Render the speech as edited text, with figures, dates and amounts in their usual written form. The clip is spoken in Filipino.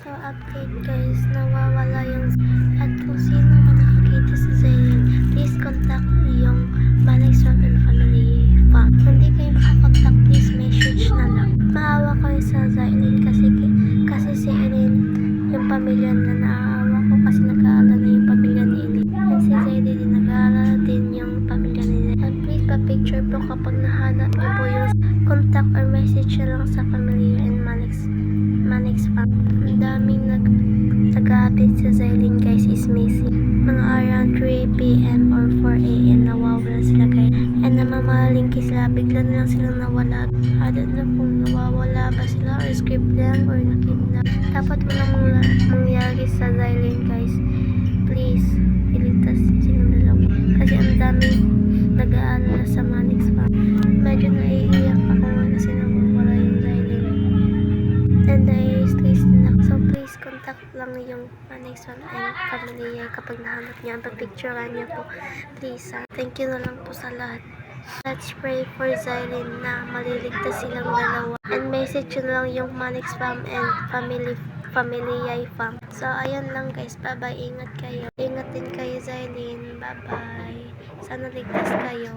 So update guys, nawawala yung at kung sino man nakakita sa Zayn, please contact yung Malex Swamp and Family Farm. Kung di kayo makakontact, please message na lang. Maawa kayo sa Zayn kasi si Eileen, yung pamilya na naawa ko kasi nag-aalala na yung pamilya ni Eileen. And si Zayn din nag-aalala din yung pamilya ni Zayn. And please pa-picture po kapag nahanap niyo po yung contact or message na lang sa Family and Malex Farm. Ang daming nag-update sa Zaylin guys is missing. Mga around 3 PM or 4 AM nawawala sila guys. And namamalingki sila, bigla na lang silang nawala. I don't know kung nawawala ba sila or script lang or nakidnap. Dapat walang mangyari sa Zaylin guys. Please, iligtas silang dalawa. Kasi ang daming nag-aalala sa Malex Farm. Medyo naiiyak ako kasi nawawala yung Zaylin. And I-stress na. So please contact lang yung Malex Farm and Family kapag nahanap niya. Pagpicturean niya po. Please. Thank you na lang po sa lahat. Let's pray for Zaylin na maliligtas silang dalawa. And message yun lang yung Malex Farm and Family Farm. So ayun lang guys. Bye bye. Ingat kayo. Ingat din kayo Zaylin. Bye bye. Sana ligtas kayo.